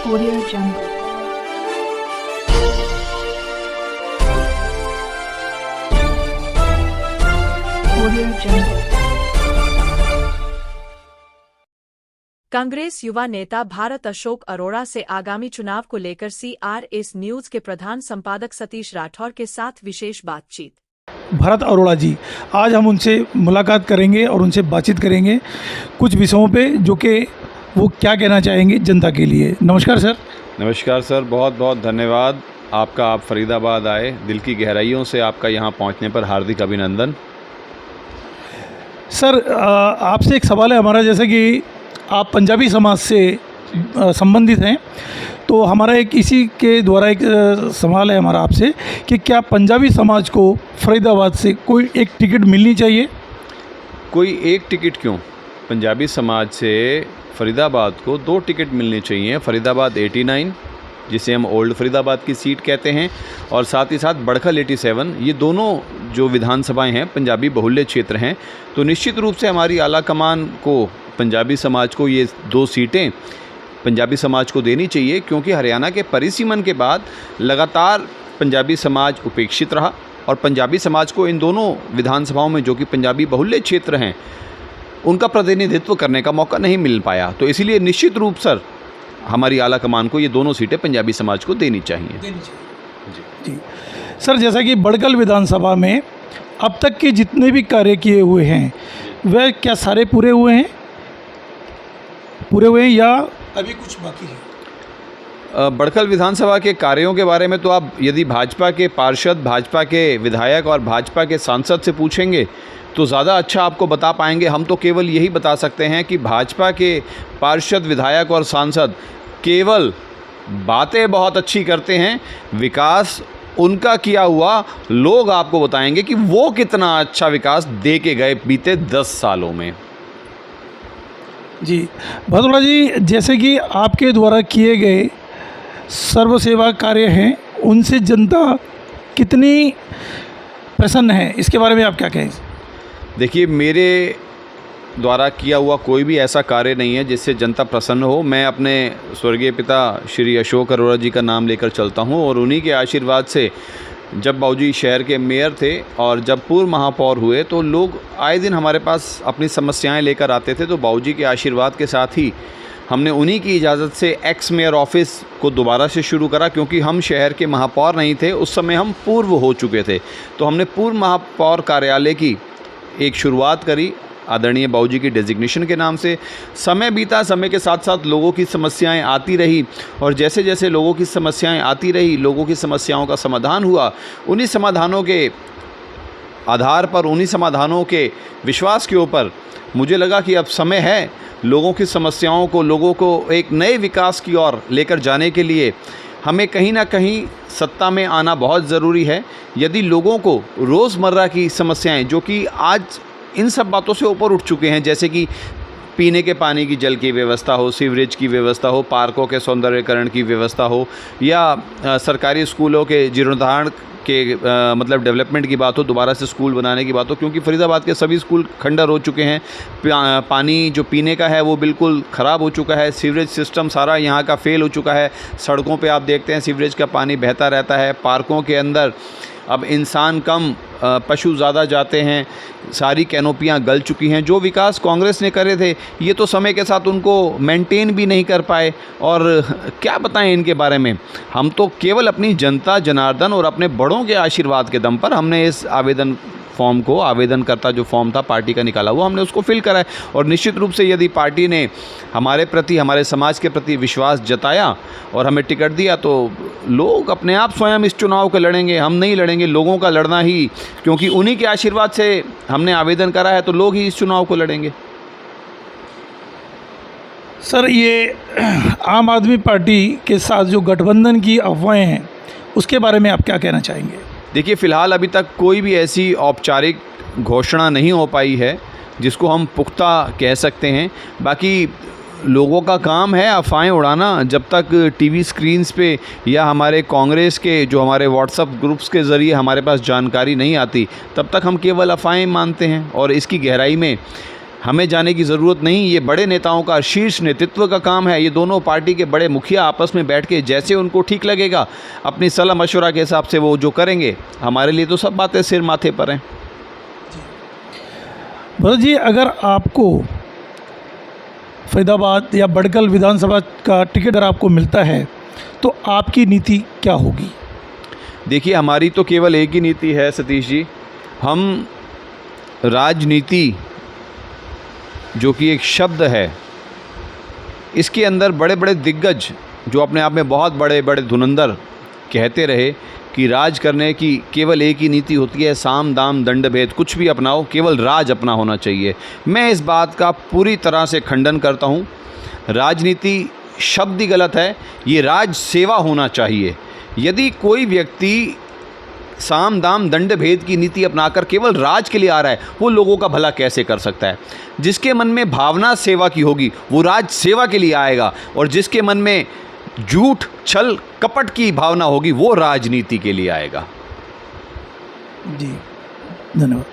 Audio Jungle. Audio Jungle. Congress युवा नेता भारत अशोक अरोड़ा से आगामी चुनाव को लेकर CRS न्यूज के प्रधान संपादक सतीश राठौर के साथ विशेष बातचीत। भारत अरोड़ा जी, आज हम उनसे मुलाकात करेंगे और उनसे बातचीत करेंगे कुछ विषयों पे जो कि वो क्या कहना चाहेंगे जनता के लिए। नमस्कार सर। नमस्कार सर, बहुत बहुत धन्यवाद आपका। आप फरीदाबाद आए, दिल की गहराइयों से आपका यहाँ पहुँचने पर हार्दिक अभिनंदन। सर, आपसे एक सवाल है हमारा, जैसे कि आप पंजाबी समाज से संबंधित हैं, तो हमारा एक इसी के द्वारा एक सवाल है हमारा आपसे कि क्या पंजाबी समाज को फरीदाबाद से कोई एक टिकट मिलनी चाहिए? कोई एक टिकट क्यों, पंजाबी समाज से फरीदाबाद को 2 टिकट मिलने चाहिए। फरीदाबाद 89 जिसे हम ओल्ड फरीदाबाद की सीट कहते हैं, और साथ ही साथ बड़खल 87, ये दोनों जो विधानसभाएं हैं पंजाबी बहुल्य क्षेत्र हैं। तो निश्चित रूप से हमारी आला कमान को, पंजाबी समाज को ये 2 सीटें पंजाबी समाज को देनी चाहिए, क्योंकि हरियाणा के परिसीमन के बाद लगातार पंजाबी समाज उपेक्षित रहा और पंजाबी समाज को इन दोनों विधानसभाओं में, जो कि पंजाबी बहुल्य क्षेत्र हैं, उनका प्रतिनिधित्व करने का मौका नहीं मिल पाया। तो इसीलिए निश्चित रूप सर हमारी आला कमान को ये दोनों सीटें पंजाबी समाज को देनी चाहिए। जी सर, जैसा कि बड़गल विधानसभा में अब तक के जितने भी कार्य किए हुए हैं वह क्या सारे पूरे हुए हैं या अभी कुछ बाकी है? बड़खल विधानसभा के कार्यों के बारे में तो आप यदि भाजपा के पार्षद, भाजपा के विधायक और भाजपा के सांसद से पूछेंगे तो ज़्यादा अच्छा आपको बता पाएंगे। हम तो केवल यही बता सकते हैं कि भाजपा के पार्षद, विधायक और सांसद केवल बातें बहुत अच्छी करते हैं, विकास उनका किया हुआ लोग आपको बताएंगे कि वो कितना अच्छा विकास दे के गए बीते 10 सालों में। जी भदौड़ा जी, जैसे कि आपके द्वारा किए गए सर्व सेवा कार्य हैं, उनसे जनता कितनी प्रसन्न है, इसके बारे में आप क्या कहें? देखिए, मेरे द्वारा किया हुआ कोई भी ऐसा कार्य नहीं है जिससे जनता प्रसन्न हो। मैं अपने स्वर्गीय पिता श्री अशोक अरोड़ा जी का नाम लेकर चलता हूं, और उन्हीं के आशीर्वाद से जब बाबूजी शहर के मेयर थे और जब पूर्व महापौर हुए तो लोग आए दिन हमारे पास अपनी समस्याएं लेकर आते थे। तो बाबूजी के आशीर्वाद के साथ ही हमने उन्हीं की इजाज़त से एक्स मेयर ऑफिस को दोबारा से शुरू करा, क्योंकि हम शहर के महापौर नहीं थे उस समय, हम पूर्व हो चुके थे। तो हमने पूर्व महापौर कार्यालय की एक शुरुआत करी आदरणीय बाबूजी की डेजिग्नेशन के नाम से। समय बीता, समय के साथ साथ लोगों की समस्याएं आती रही, और जैसे जैसे लोगों की समस्याएं आती रही, लोगों की समस्याओं का समाधान हुआ। उन्हीं समाधानों के आधार पर, उन्हीं समाधानों के विश्वास के ऊपर मुझे लगा कि अब समय है लोगों की समस्याओं को, लोगों को एक नए विकास की ओर लेकर जाने के लिए हमें कहीं ना कहीं सत्ता में आना बहुत ज़रूरी है। यदि लोगों को रोज़मर्रा की समस्याएं, जो कि आज इन सब बातों से ऊपर उठ चुके हैं, जैसे कि पीने के पानी की जल की व्यवस्था हो, सीवरेज की व्यवस्था हो, पार्कों के सौंदर्यीकरण की व्यवस्था हो, या सरकारी स्कूलों के जीर्णोद्धार के मतलब डेवलपमेंट की बात हो, दोबारा से स्कूल बनाने की बात हो, क्योंकि फरीदाबाद के सभी स्कूल खंडर हो चुके हैं। पानी जो पीने का है वो बिल्कुल ख़राब हो चुका है। सीवरेज सिस्टम सारा यहाँ का फेल हो चुका है। सड़कों पे आप देखते हैं सीवरेज का पानी बहता रहता है। पार्कों के अंदर अब इंसान कम, पशु ज़्यादा जाते हैं। सारी कैनोपियाँ गल चुकी हैं। जो विकास कांग्रेस ने करे थे, ये तो समय के साथ उनको मेंटेन भी नहीं कर पाए, और क्या बताएं इनके बारे में। हम तो केवल अपनी जनता जनार्दन और अपने बड़ों के आशीर्वाद के दम पर हमने इस आवेदन फॉर्म को, आवेदनकर्ता जो फॉर्म था पार्टी का निकाला हुआ, हमने उसको फिल करा है। और निश्चित रूप से यदि पार्टी ने हमारे प्रति, हमारे समाज के प्रति विश्वास जताया और हमें टिकट दिया, तो लोग अपने आप स्वयं इस चुनाव को लड़ेंगे। हम नहीं लड़ेंगे, लोगों का लड़ना ही, क्योंकि उन्हीं के आशीर्वाद से हमने आवेदन करा है, तो लोग ही इस चुनाव को लड़ेंगे। सर, ये आम आदमी पार्टी के साथ जो गठबंधन की अफवाहें हैं, उसके बारे में आप क्या कहना चाहेंगे? देखिए, फ़िलहाल अभी तक कोई भी ऐसी औपचारिक घोषणा नहीं हो पाई है जिसको हम पुख्ता कह सकते हैं। बाकी लोगों का काम है अफवाहें उड़ाना। जब तक टीवी स्क्रीन्स पे या हमारे कांग्रेस के जो हमारे व्हाट्सएप ग्रुप्स के ज़रिए हमारे पास जानकारी नहीं आती, तब तक हम केवल अफवाहें मानते हैं। और इसकी गहराई में हमें जाने की ज़रूरत नहीं, ये बड़े नेताओं का, शीर्ष नेतृत्व का काम है। ये दोनों पार्टी के बड़े मुखिया आपस में बैठ के जैसे उनको ठीक लगेगा अपनी सलाह मशवरा के हिसाब से वो जो करेंगे। हमारे लिए तो सब बातें सिर माथे पर हैं। भरत जी, अगर आपको फरीदाबाद या बड़गल विधानसभा का टिकट अगर आपको मिलता है तो आपकी नीति क्या होगी? देखिए, हमारी तो केवल एक ही नीति है सतीश जी। हम राजनीति जो कि एक शब्द है, इसके अंदर बड़े बड़े दिग्गज जो अपने आप में बहुत बड़े बड़े धुरंधर कहते रहे कि राज करने की केवल एक ही नीति होती है, साम दाम दंड भेद, कुछ भी अपनाओ, केवल राज अपना होना चाहिए। मैं इस बात का पूरी तरह से खंडन करता हूँ। राजनीति शब्द ही गलत है, ये राज सेवा होना चाहिए। यदि कोई व्यक्ति साम दाम दंड भेद की नीति अपनाकर केवल राज के लिए आ रहा है, वो लोगों का भला कैसे कर सकता है? जिसके मन में भावना सेवा की होगी वो राज सेवा के लिए आएगा, और जिसके मन में झूठ छल कपट की भावना होगी वो राजनीति के लिए आएगा। जी, धन्यवाद।